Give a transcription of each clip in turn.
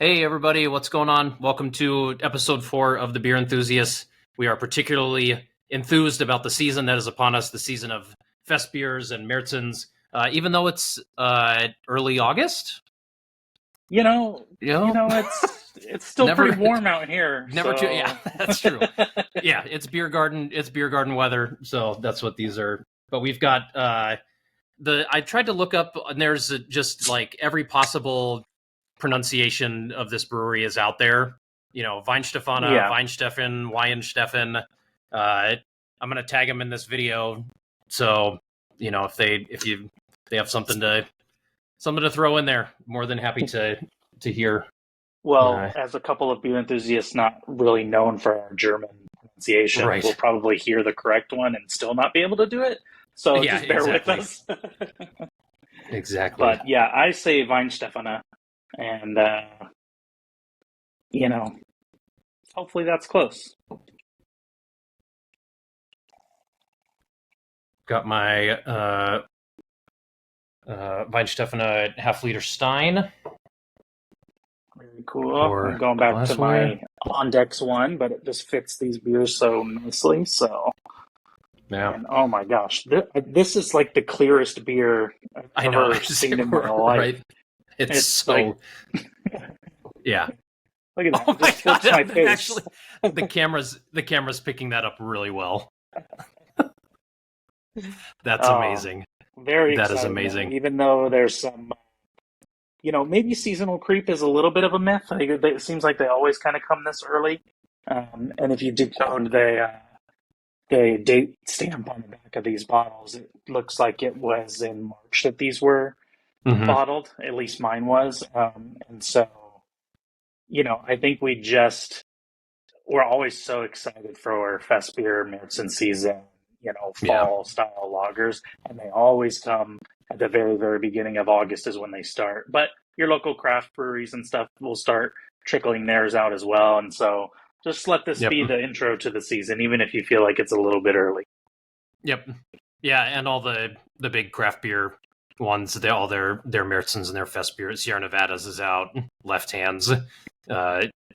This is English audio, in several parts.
Hey everybody, what's going on? Welcome to episode 4 of the Beer Enthusiasts. We are particularly enthused about the season that is upon us, the season of Festbiers and Märzens, even though it's early August. You know, You know, it's still never, pretty warm out here. never too. Yeah, So that's true. Yeah, it's beer garden weather, so that's what these are. But we've got I tried to look up, and there's just like every possible pronunciation of this brewery is out there. Weihenstephaner, yeah. Weihenstephaner, Weihenstephaner. I'm gonna tag them in this video, so if they have something to throw in there, more than happy to hear. Well, as a couple of beer enthusiasts not really known for our German pronunciation, we'll Right. probably hear the correct one and still not be able to do it. So Yeah, just bear with exactly. us. Exactly. But yeah, I say Weihenstephaner, and you know, hopefully that's close. Got my Weihenstephaner half-liter Stein Very cool. I'm for going back to glassware. my Ondex one, but it just fits these beers so nicely. So. Yeah, And oh my gosh, this is like the clearest beer I've I know. ever seen in my life. Right. It's It's like, so yeah. look at that, Oh it my just flips my god! face. Actually, the camera's picking that up really well. That's Oh, amazing. very That is excited though, amazing. even though there's some, maybe seasonal creep is a little bit of a myth. It seems like they always kind of come this early. And if you decode the date stamp on the back of these bottles, it looks like it was in March that these were Hmm. bottled. At least mine was. And so, I think we're always so excited for Festbier, Märzen season, Yeah. fall style lagers, and they always come at the very, very beginning of August is when they start. But your local craft breweries and stuff will start trickling theirs out as well. And so just let this Yep. be the intro to the season, even if you feel like it's a little bit early. Yep. Yeah, and all the big craft beer ones, all their Märzens and their Fest beers. Sierra Nevadas is out. Left Hands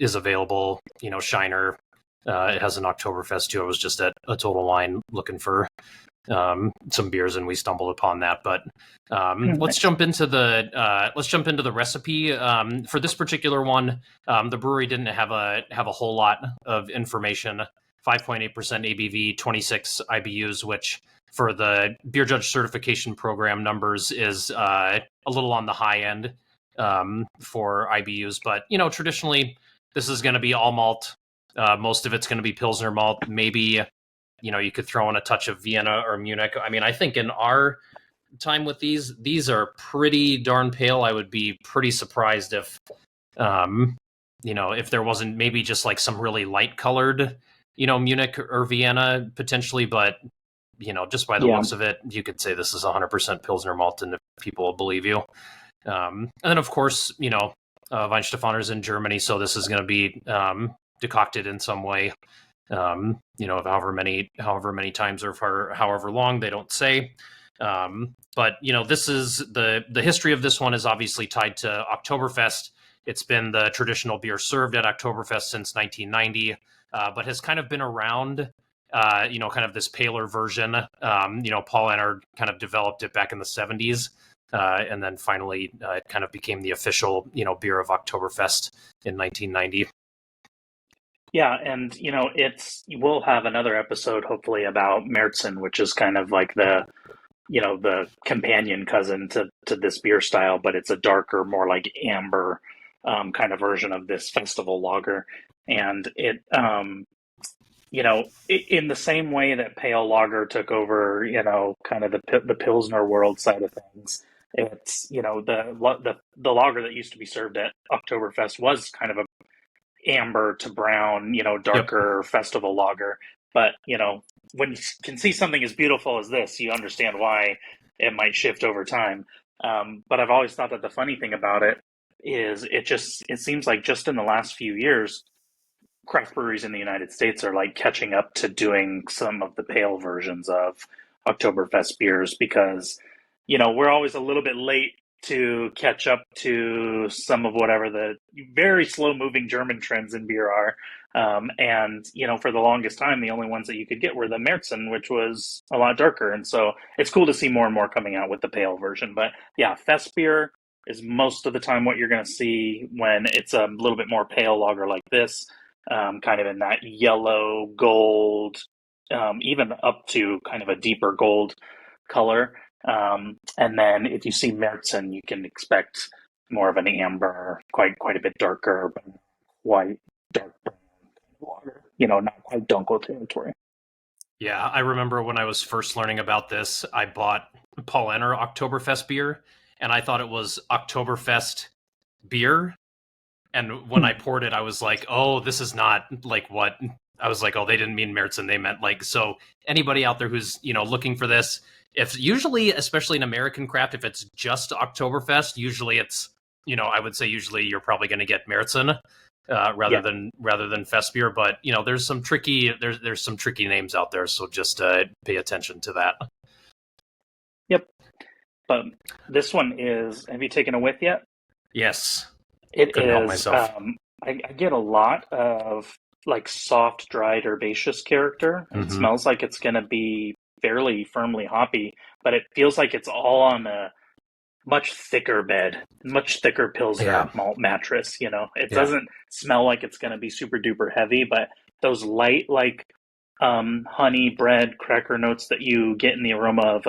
is available. Shiner. It has an Oktoberfest too. I was just at a Total Wine looking for some beers, and we stumbled upon that. But let's jump into the recipe for this particular one. The brewery didn't have a whole lot of information. 5.8% ABV, 26 IBUs, which for the Beer Judge Certification Program numbers is a little on the high end for IBUs. But traditionally, this is going to be all malt. Most of it's going to be Pilsner malt. Maybe you could throw in a touch of Vienna or Munich. I mean, I think in our time with these are pretty darn pale. I would be pretty surprised if there wasn't maybe just like some really light colored, Munich or Vienna potentially, but just by the Yeah. looks of it, you could say this is 100% Pilsner malt, and people will believe you. And then of course, Weihenstephaner's in Germany, so this is going to be decocted in some way. However many times or for however long, they don't say. But this is the history of this one is obviously tied to Oktoberfest. It's been the traditional beer served at Oktoberfest since 1990, but has kind of been around. Kind of this paler version. Paul Ennard kind of developed it back in the 70s, and then finally it kind of became the official beer of Oktoberfest in 1990. Yeah, and we'll have another episode hopefully about Märzen, which is kind of like the companion cousin to this beer style, but it's a darker, more like amber kind of version of this festival lager. And in the same way that pale lager took over, kind of the Pilsner world side of things, it's, the lager that used to be served at Oktoberfest was kind of a amber to brown, Yep. darker festival lager. But, when you can see something as beautiful as this, you understand why it might shift over time. But I've always thought that the funny thing about it is it seems like just in the last few years, craft breweries in the United States are like catching up to doing some of the pale versions of Oktoberfest beers because, we're always a little bit late to catch up to some of whatever the very slow moving German trends in beer are. And, for the longest time, the only ones that you could get were the Märzen, which was a lot darker. And so it's cool to see more and more coming out with the pale version. But yeah, fest beer is most of the time what you're going to see when it's a little bit more pale lager like this, kind of in that yellow, gold, even up to kind of a deeper gold color. And then if you see Märzen, you can expect more of an amber, quite a bit darker, but quite dark brown lager. Not quite Dunkel territory. Yeah, I remember when I was first learning about this, I bought Paul Enner Oktoberfest beer, and I thought it was Oktoberfest beer. And when I poured it, I was like, oh, this is not like what I was like, oh, they didn't mean Märzen. They meant like, so anybody out there who's, looking for this, if usually, especially in American craft, if it's just Oktoberfest, usually it's, I would say usually you're probably going to get Märzen rather than fest beer. But, there's some tricky names out there. So just pay attention to that. Yep. But this one is, have you taken a whiff yet? Yes. It Couldn't help is. myself. I get a lot of like soft, dried, herbaceous character. And It smells like it's going to be fairly firmly hoppy, but it feels like it's all on a much thicker bed, much thicker Pilsner malt mattress. It doesn't smell like it's going to be super duper heavy, but those light, like honey, bread, cracker notes that you get in the aroma of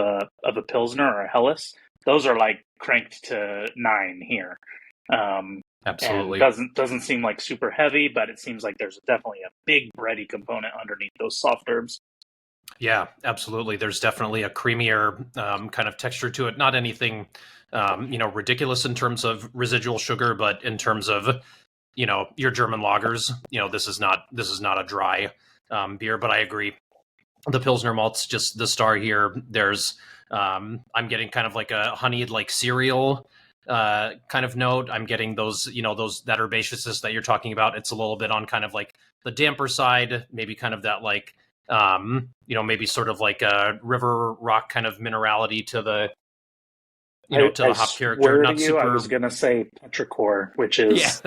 a Pilsner or a Helles, those are like cranked to 9 here. Absolutely. And doesn't seem like super heavy, but it seems like there's definitely a big bready component underneath those soft herbs. Yeah, absolutely. There's definitely a creamier kind of texture to it. Not anything, ridiculous in terms of residual sugar, but in terms of, your German lagers, this is not a dry beer. But I agree, the Pilsner malt's just the star here. There's, I'm getting kind of like a honeyed like cereal kind of note. I'm getting those, that herbaceousness that you're talking about. It's a little bit on kind of like the damper side, maybe kind of that like, maybe sort of like a river rock kind of minerality to the, to the hop character. Not super. I was gonna say petrichor, which is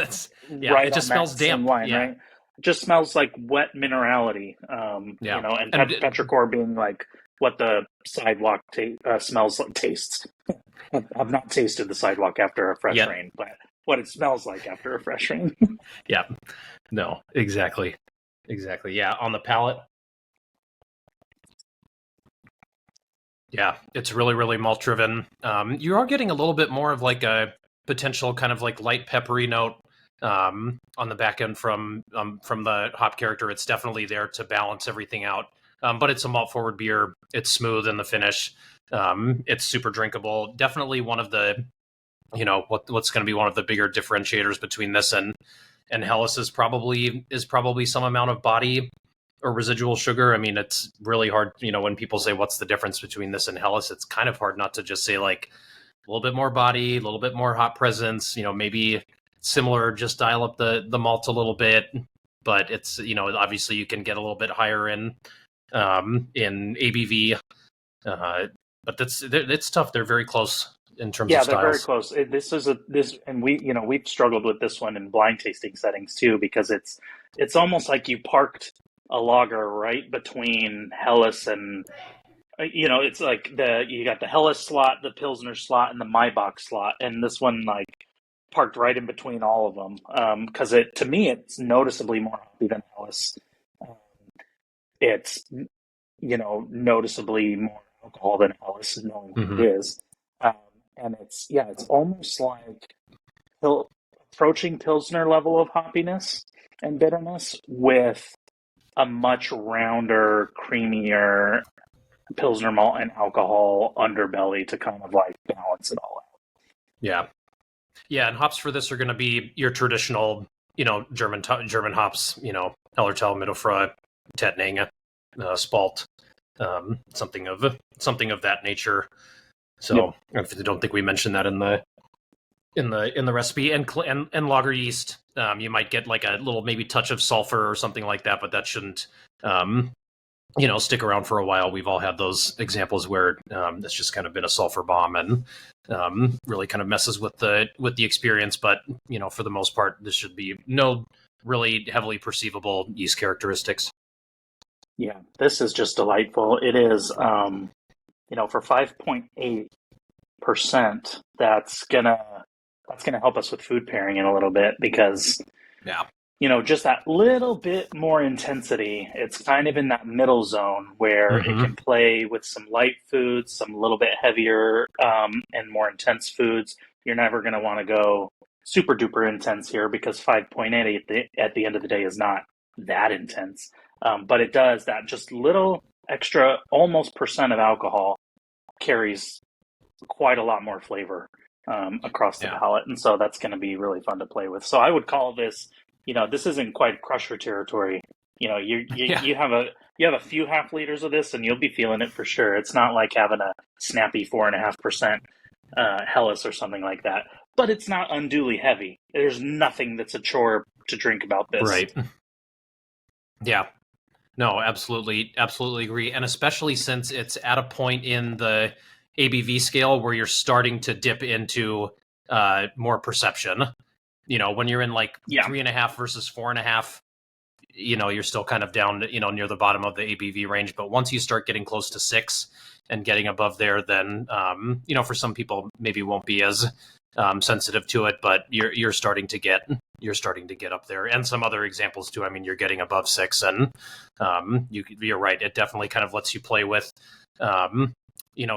right. It just smells damp, line, right? It just smells like wet minerality. And petrichor being like what the sidewalk smells like, tastes. I've not tasted the sidewalk after a fresh rain, but what it smells like after a fresh rain. Yeah, no, exactly. Yeah, on the palate. Yeah, it's really, really malt driven. You are getting a little bit more of like a potential kind of like light peppery note on the back end from the hop character. It's definitely there to balance everything out. But it's a malt forward beer. It's smooth in the finish. It's super drinkable. Definitely one of the, what's going to be one of the bigger differentiators between this and Helles is probably some amount of body or residual sugar. I mean, it's really hard, when people say what's the difference between this and Helles, it's kind of hard not to just say like a little bit more body, a little bit more hop presence, maybe similar, just dial up the malt a little bit. But it's, obviously you can get a little bit higher in ABV. But it's tough. They're very close in terms of styles. Yeah, they're very close. And we've struggled with this one in blind tasting settings too, because it's almost like you parked a lager right between Helles and, it's like you got the Helles slot, the Pilsner slot, and the Maibach slot, and this one like parked right in between all of them. Because to me, it's noticeably more hoppy than Helles. It's noticeably more alcohol than Helles, knowing what it is. And it's almost like approaching Pilsner level of hoppiness and bitterness with a much rounder, creamier Pilsner malt and alcohol underbelly to kind of like balance it all out. Yeah. Yeah, and hops for this are going to be your traditional, German hops, Hellertal, Mittelfrüh, Tettnang, Spalt, something of that nature. So I don't think we mentioned that in the recipe. And lager yeast, you might get like a little maybe touch of sulfur or something like that, but that shouldn't stick around for a while. We've all had those examples where it's just kind of been a sulfur bomb and really kind of messes with the experience. But for the most part, this should be no really heavily perceivable yeast characteristics. Yeah, this is just delightful. It is, for 5.8%, that's gonna help us with food pairing in a little bit because Yeah. just that little bit more intensity. It's kind of in that middle zone where it Mm-hmm. can play with some light foods, some little bit heavier and more intense foods. You're never going to want to go super duper intense here because 5.8 at the end of the day is not that intense. But it does that just little extra, almost percent of alcohol carries quite a lot more flavor across the Yeah. palate, and so that's going to be really fun to play with. So I would call this, this isn't quite crusher territory. Yeah. You have a few half liters of this, and you'll be feeling it for sure. It's not like having a snappy 4.5% Helles or something like that, but it's not unduly heavy. There's nothing that's a chore to drink about this. Right. Yeah. No, absolutely, absolutely agree. And especially since it's at a point in the ABV scale where you're starting to dip into more perception. When you're in like Yeah, 3.5 versus 4.5, you're still kind of down, near the bottom of the ABV range. But once you start getting close to 6 and getting above there, then, for some people maybe won't be as sensitive to it, but you're starting to get up there. And some other examples too. I mean, you're getting above 6, and you're right. It definitely kind of lets you play with,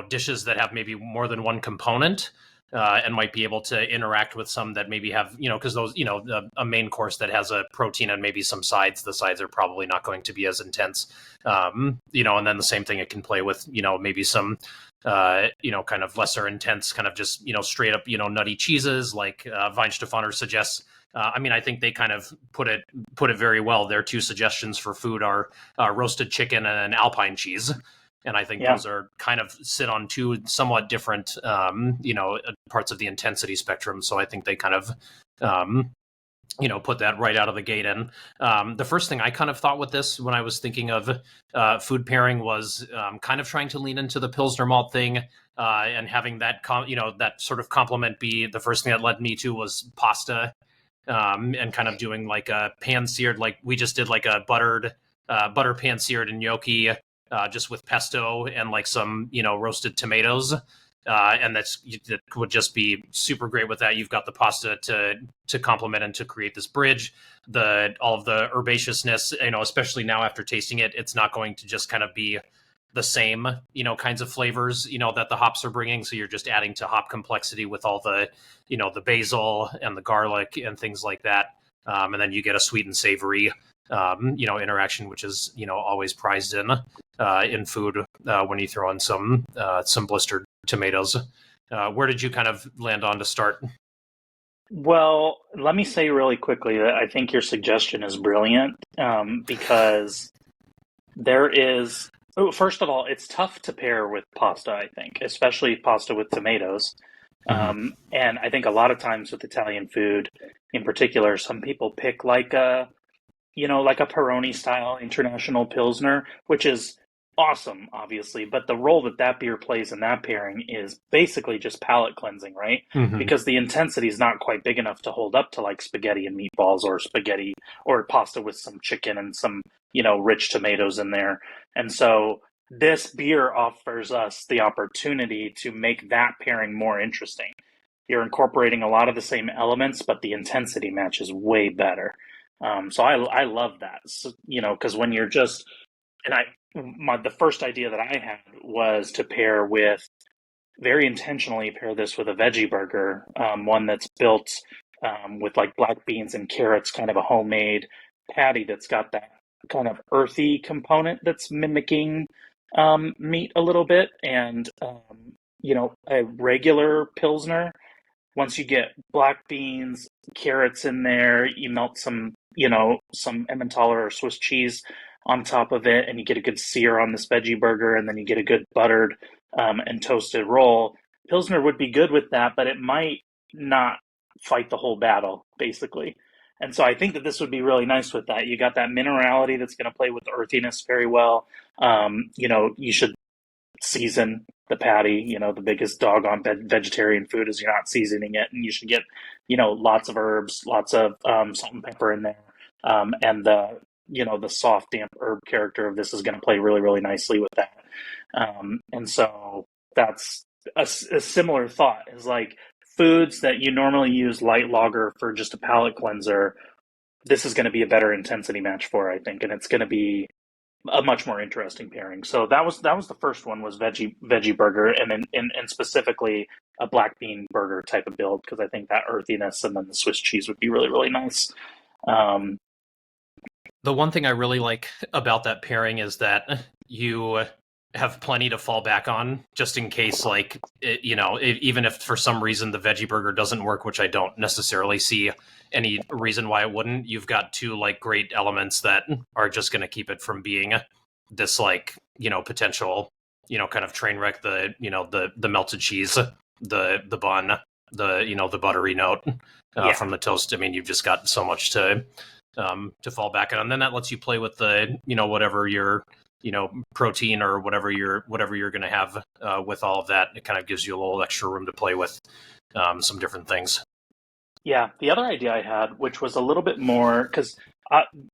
dishes that have maybe more than one component. And might be able to interact with some that maybe have, because those, a main course that has a protein and maybe some sides, the sides are probably not going to be as intense. And then the same thing it can play with, maybe some, kind of lesser intense, kind of just, straight up, nutty cheeses like Weihenstephaner suggests. I think they kind of put it very well. Their two suggestions for food are roasted chicken and an Alpine cheese. And I think yeah. those are kind of sit on two somewhat different, parts of the intensity spectrum. So I think they kind of, put that right out of the gate. And the first thing I kind of thought with this when I was thinking of food pairing was kind of trying to lean into the Pilsner malt thing and having that, that sort of complement be the first thing that led me to was pasta and kind of doing like a pan seared, like we just did like a butter pan seared and gnocchi. Just with pesto and like some, roasted tomatoes. And that would just be super great with that. You've got the pasta to complement and to create this bridge. All of the herbaceousness, especially now after tasting it, it's not going to just kind of be the same, kinds of flavors, that the hops are bringing. So you're just adding to hop complexity with all the, the basil and the garlic and things like that. And then you get a sweet and savory, interaction, which is, always prized in food when you throw in some blistered tomatoes. Where did you kind of land on to start? Well, let me say really quickly that I think your suggestion is brilliant because there is, first of all, it's tough to pair with pasta, I think, especially pasta with tomatoes. And I think a lot of times with Italian food in particular, some people pick like like a Peroni style international Pilsner, which is awesome, obviously. But the role that beer plays in that pairing is basically just palate cleansing, right? Mm-hmm. Because the intensity is not quite big enough to hold up to like spaghetti and meatballs or spaghetti or pasta with some chicken and some, rich tomatoes in there. And so this beer offers us the opportunity to make that pairing more interesting. You're incorporating a lot of the same elements, but the intensity matches way better. So I love that, so, because when you're just, and the first idea that I had was to very intentionally pair this with a veggie burger, one that's built with like black beans and carrots, kind of a homemade patty that's got that kind of earthy component that's mimicking meat a little bit, and a regular Pilsner. Once you get black beans, carrots in there, you melt some Emmentaler or Swiss cheese on top of it, and you get a good sear on this veggie burger, and then you get a good buttered and toasted roll. Pilsner would be good with that, but it might not fight the whole battle, basically. And so I think that this would be really nice with that. You got that minerality that's going to play with the earthiness very well. You should season the patty. The biggest doggone vegetarian food is you're not seasoning it, and you should get, lots of herbs, lots of salt and pepper in there, and the soft, damp herb character of this is going to play really, really nicely with that. And so that's a similar thought is like foods that you normally use light lager for just a palate cleanser. This is going to be a better intensity match for, I think, and it's going to be a much more interesting pairing. So that was the first one, was veggie burger, and then and specifically a black bean burger type of build, because I think that earthiness and then the Swiss cheese would be really, really nice. The one thing I really like about that pairing is that you have plenty to fall back on, just in case, like, even if for some reason the veggie burger doesn't work, which I don't necessarily see any reason why it wouldn't. You've got two like great elements that are just going to keep it from being this like, potential, kind of train wreck. The melted cheese, the bun, the buttery note from the toast. I mean, you've just got so much to fall back on, and then that lets you play with the whatever your protein or whatever you're going to have with all of that. It kind of gives you a little extra room to play with some different things. Yeah, the other idea I had, which was a little bit more, because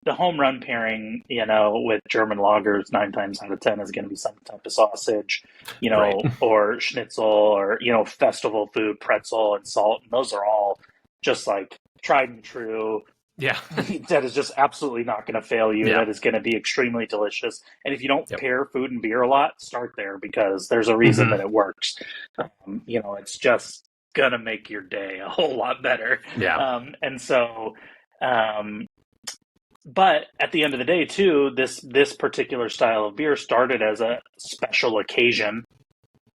the home run pairing, with German lagers, 9 times out of 10 is going to be some type of sausage, Right. or schnitzel, or festival food, pretzel and salt. And those are all just like tried and true. Yeah. That is just absolutely not going to fail you. Yeah. That is going to be extremely delicious. And if you don't pair food and beer a lot, start there, because there's a reason that it works. It's just going to make your day a whole lot better. Yeah. But at the end of the day, too, this particular style of beer started as a special occasion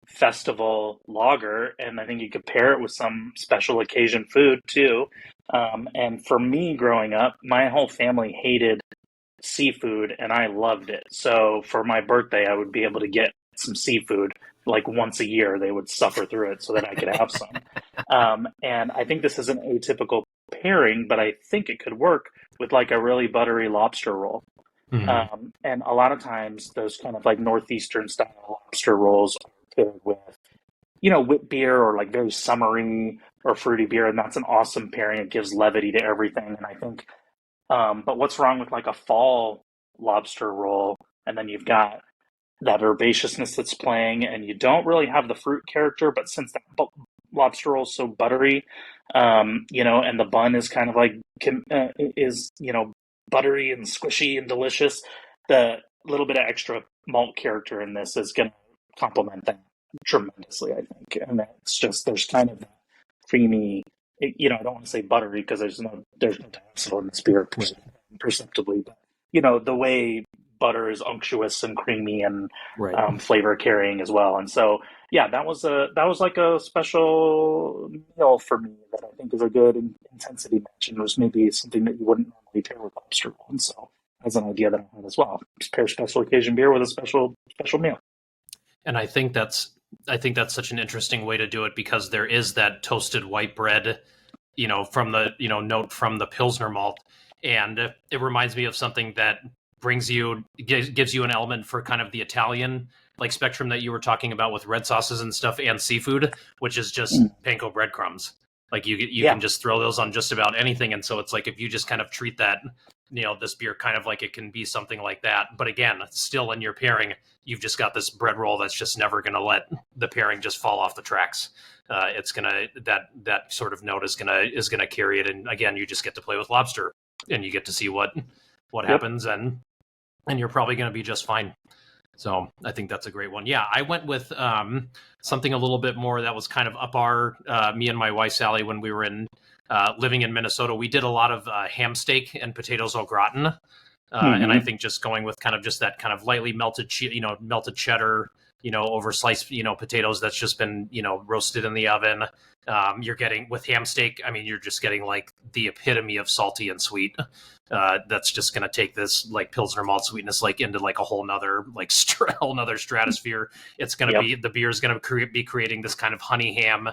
festival lager, and I think you could pair it with some special occasion food too. And for me, growing up, my whole family hated seafood, and I loved it. So for my birthday, I would be able to get some seafood like once a year. They would suffer through it so that I could have some. And I think this is an atypical pairing, but I think it could work with like a really buttery lobster roll. Mm-hmm. And a lot of times those kind of like Northeastern style lobster rolls are paired with, wit beer or like very summery or fruity beer. And that's an awesome pairing. It gives levity to everything. And I think, but what's wrong with like a fall lobster roll? And then you've got that herbaceousness that's playing, and you don't really have the fruit character, but since that lobster roll is so buttery, and the bun is kind of like, buttery and squishy and delicious, the little bit of extra malt character in this is going to complement that tremendously, I think. And that's just, there's kind of that creamy, I don't want to say buttery, because there's no diacetyl in this beer perceptibly, but the way butter is unctuous and creamy and flavor carrying as well. And so, yeah, that was like a special meal for me that I think is a good intensity match, and it was maybe something that you wouldn't normally pair with lobster roll. And so that's an idea that I had as well. Just pair special occasion beer with a special meal. And I think that's such an interesting way to do it, because there is that toasted white bread, from the note from the Pilsner malt, and it reminds me of something that gives you an element for kind of the Italian like spectrum that you were talking about with red sauces and stuff and seafood, which is just panko breadcrumbs. Like you can just throw those on just about anything. And so it's like, if you just kind of treat that, this beer kind of like it can be something like that. But again, still in your pairing, you've just got this bread roll that's just never going to let the pairing just fall off the tracks. It's gonna, that sort of note is gonna carry it. And again, you just get to play with lobster, and you get to see what happens, and you're probably going to be just fine. So I think that's a great one. Yeah, I went with something a little bit more that was kind of up our, me and my wife, Sally, when we were living in Minnesota. We did a lot of ham steak and potatoes au gratin. And I think just going with kind of just that kind of lightly melted cheddar, over sliced, potatoes that's just been, roasted in the oven. You're getting, with ham steak, I mean, you're just getting like the epitome of salty and sweet. That's just going to take this like Pilsner malt sweetness like into like a whole nother like whole nother stratosphere. It's going to be, the beer is going to be creating this kind of honey ham,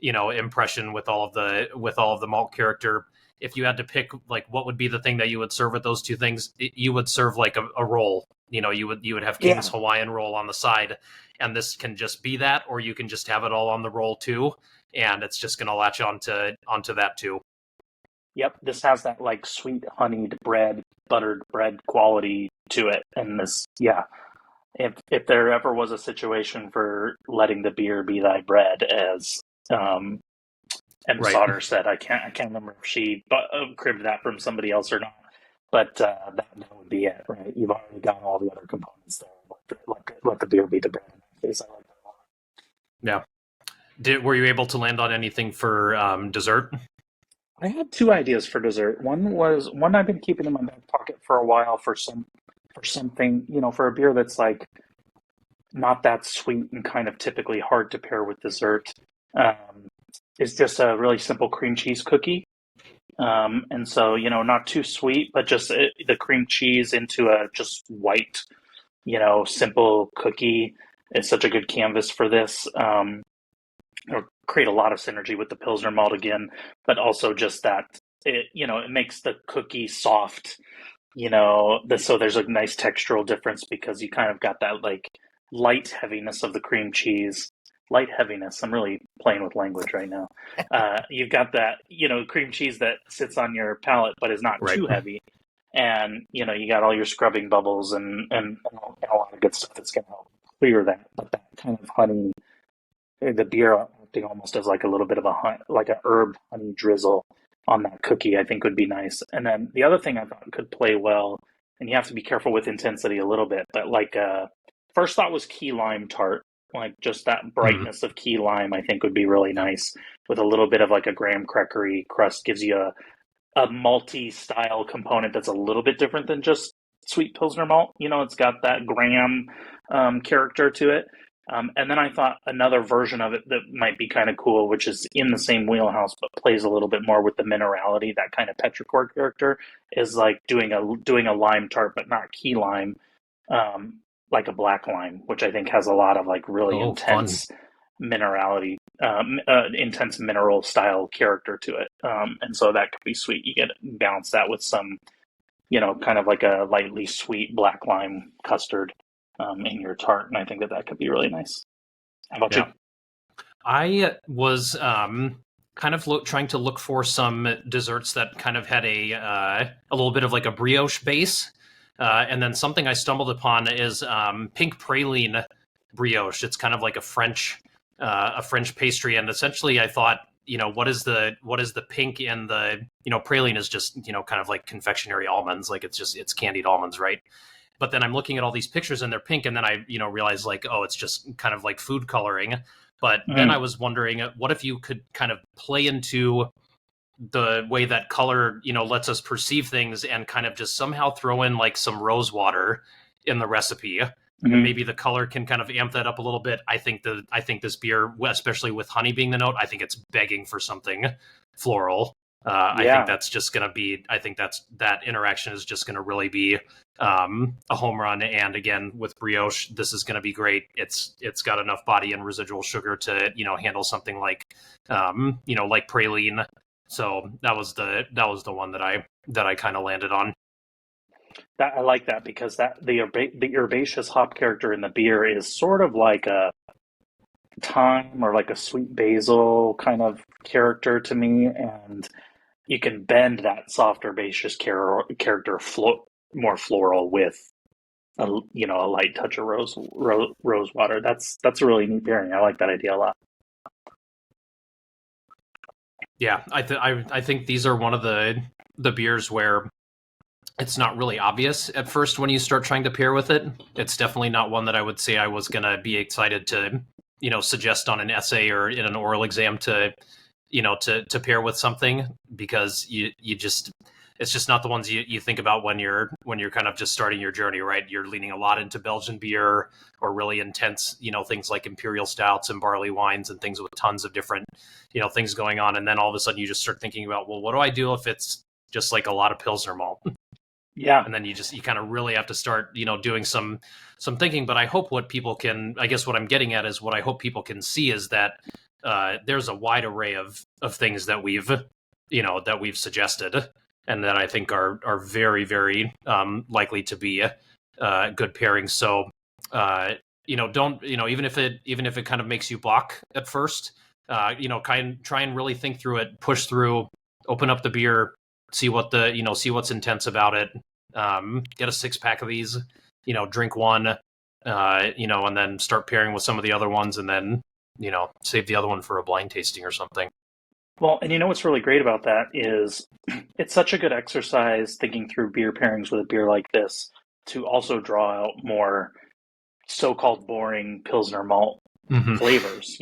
impression with all of the malt character. If you had to pick like what would be the thing that you would serve with those two things, you would serve like a roll. You would have King's Hawaiian roll on the side, and this can just be that, or you can just have it all on the roll too, and it's just going to latch onto that too. Yep, this has that like sweet honeyed bread, buttered bread quality to it, and this, yeah. If there ever was a situation for letting the beer be thy bread, as M. Right. Sauter said, I can't remember if she cribbed that from somebody else or not, but that would be it, right? You've already got all the other components there. Let the beer be the bread. In that case, I like that a lot. Yeah. Were you able to land on anything for dessert? I had two ideas for dessert. One I've been keeping in my back pocket for a while for something, for a beer that's like not that sweet and kind of typically hard to pair with dessert. Is just a really simple cream cheese cookie. And so, not too sweet, but just the cream cheese into a just white, simple cookie is such a good canvas for this. It'll create a lot of synergy with the Pilsner malt again, but also just that it makes the cookie soft, so there's a nice textural difference because you kind of got that like light heaviness of the cream cheese. Light heaviness. I'm really playing with language right now. You've got that, cream cheese that sits on your palate but is not too heavy. And, you got all your scrubbing bubbles and a lot of good stuff that's going to help clear that. But that kind of honey, the beer acting almost as like a little bit of like a herb honey drizzle on that cookie, I think would be nice. And then the other thing I thought could play well, and you have to be careful with intensity a little bit, but like first thought was key lime tart. Like just that brightness of key lime, I think would be really nice with a little bit of like a graham crackery crust. Gives you a malty style component that's a little bit different than just sweet Pilsner malt. It's got that graham character to it. And then I thought another version of it that might be kind of cool, which is in the same wheelhouse but plays a little bit more with the minerality, that kind of petrichor character, is like doing a lime tart but not key lime. Like a black lime, which I think has a lot of like really intense minerality, intense mineral style character to it. And so that could be sweet. You get balance that with some, kind of like a lightly sweet black lime custard in your tart. And I think that could be really nice. How about you? I was kind of trying to look for some desserts that kind of had a little bit of like a brioche base. And then something I stumbled upon is pink praline brioche. It's kind of like a French pastry, and essentially I thought, what is the pink in the praline is just kind of like confectionery almonds, like it's candied almonds, right? But then I'm looking at all these pictures and they're pink, and then I realize like, oh, it's just kind of like food coloring. But then I was wondering, what if you could kind of play into the way that color, lets us perceive things, and kind of just somehow throw in like some rose water in the recipe. And maybe the color can kind of amp that up a little bit. I think this beer, especially with honey being the note, I think it's begging for something floral. I think that's just going to be, that interaction is just going to really be a home run. And again, with brioche, this is going to be great. It's got enough body and residual sugar to, handle something like, like praline. So that was the one that I kind of landed on. I like that because the herbaceous hop character in the beer is sort of like a thyme or like a sweet basil kind of character to me, and you can bend that soft herbaceous character more floral with a light touch of rose water. That's a really neat pairing. I like that idea a lot. Yeah, I think these are one of the beers where it's not really obvious at first when you start trying to pair with it. It's definitely not one that I would say I was going to be excited to, suggest on an essay or in an oral exam to pair with something, because it's just not the ones you think about when you're kind of just starting your journey, right? You're leaning a lot into Belgian beer or really intense, things like imperial stouts and barley wines and things with tons of different, things going on. And then all of a sudden you just start thinking about, well, what do I do if it's just like a lot of Pilsner malt? Yeah. And then you kind of really have to start, doing some thinking. But I hope what I'm getting at is what I hope people can see is that there's a wide array of things that we've suggested, and that I think are very, very likely to be good pairings. So don't even if it kind of makes you balk at first, try and really think through it, push through, open up the beer, see what's intense about it. Get a 6-pack of these, drink one, and then start pairing with some of the other ones, and then save the other one for a blind tasting or something. Well, and what's really great about that is it's such a good exercise thinking through beer pairings with a beer like this to also draw out more so-called boring Pilsner malt flavors.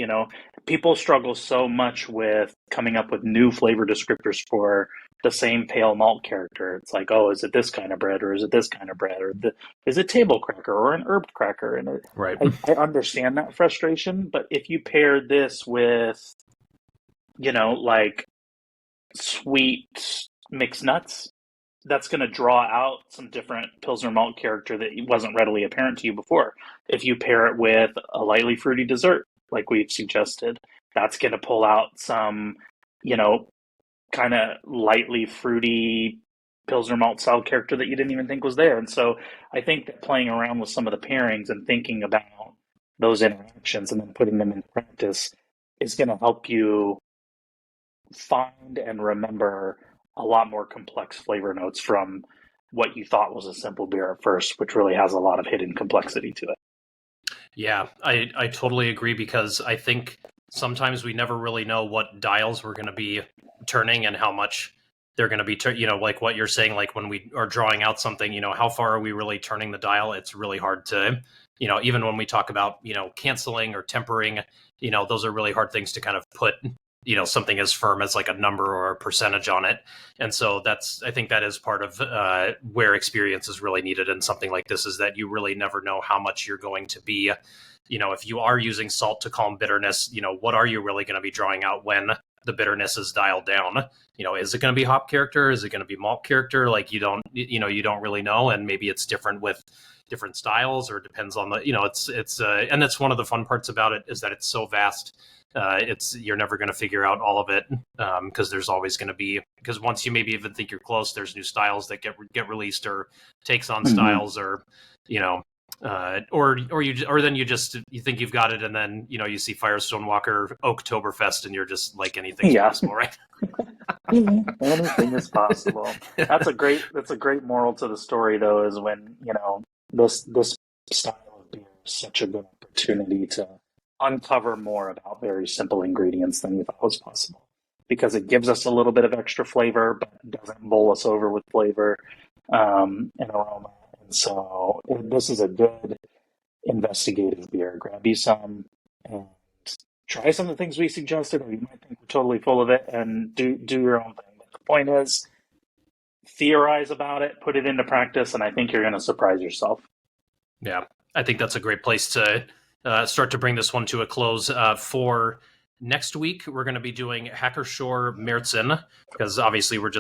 People struggle so much with coming up with new flavor descriptors for the same pale malt character. It's like, oh, is it this kind of bread, or is it this kind of bread, or is it table cracker or an herb cracker? And right. I understand that frustration, but if you pair this with like sweet mixed nuts, that's going to draw out some different Pilsner malt character that wasn't readily apparent to you before. If you pair it with a lightly fruity dessert, like we've suggested, that's going to pull out some, kind of lightly fruity Pilsner malt style character that you didn't even think was there. And so I think that playing around with some of the pairings and thinking about those interactions and then putting them into practice is going to help you find and remember a lot more complex flavor notes from what you thought was a simple beer at first, which really has a lot of hidden complexity to it. Yeah, I totally agree, because I think sometimes we never really know what dials we're going to be turning and how much they're going to be, like what you're saying, like when we are drawing out something, how far are we really turning the dial? It's really hard to, even when we talk about, canceling or tempering, those are really hard things to kind of put, something as firm as like a number or a percentage on it. And so I think that is part of where experience is really needed in something like this, is that you really never know how much you're going to be, if you are using salt to calm bitterness, what are you really going to be drawing out when the bitterness is dialed down? Is it going to be hop character? Is it going to be malt character? Like you don't really know. And maybe it's different with different styles, or depends on the, and that's one of the fun parts about it, is that it's so vast. You're never going to figure out all of it, because there's always going to be, because once you maybe even think you're close, there's new styles that get released, or takes on styles, or or then you think you've got it, and then you see Firestone Walker Oktoberfest, and you're just like, anything's possible, right? Anything is possible. That's a great moral to the story, though, is when this style of beer is such a good opportunity to uncover more about very simple ingredients than we thought was possible, because it gives us a little bit of extra flavor, but doesn't bowl us over with flavor and aroma. And so this is a good investigative beer. Grab you some and try some of the things we suggested, or you might think we're totally full of it, and do your own thing. But the point is, theorize about it, put it into practice, and I think you're going to surprise yourself. Yeah, I think that's a great place to start to bring this one to a close. For next week, we're going to be doing Hackershore Märzen, because obviously we're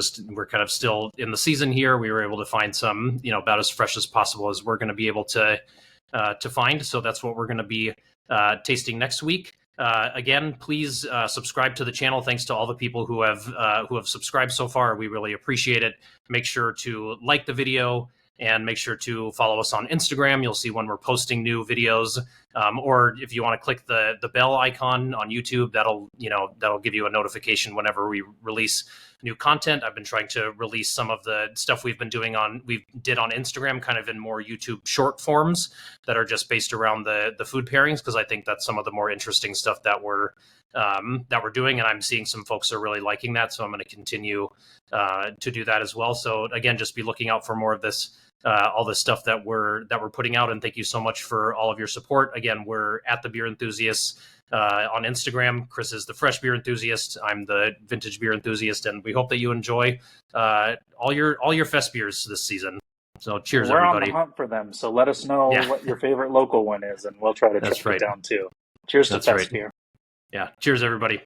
kind of still in the season here. We were able to find some, about as fresh as possible as we're going to be able to find. So that's what we're going to be tasting next week. Again, please subscribe to the channel. Thanks to all the people who have subscribed so far. We really appreciate it. Make sure to like the video, and make sure to follow us on Instagram. You'll see when we're posting new videos. Or if you want to click the bell icon on YouTube, that'll give you a notification whenever we release new content. I've been trying to release some of the stuff we did on Instagram, kind of in more YouTube short forms that are just based around the food pairings, because I think that's some of the more interesting stuff that we're doing, and I'm seeing some folks are really liking that. So I'm going to continue to do that as well. So again, just be looking out for more of this. All the stuff that we're putting out, and thank you so much for all of your support. Again, we're at the Beer Enthusiasts on Instagram. Chris is the Fresh Beer Enthusiast. I'm the Vintage Beer Enthusiast, and we hope that you enjoy all your fest beers this season. So cheers, we're everybody. We're on the hunt for them, so let us know what your favorite local one is, and we'll try to track it down too. Cheers to Fest Beer. Yeah, cheers, everybody.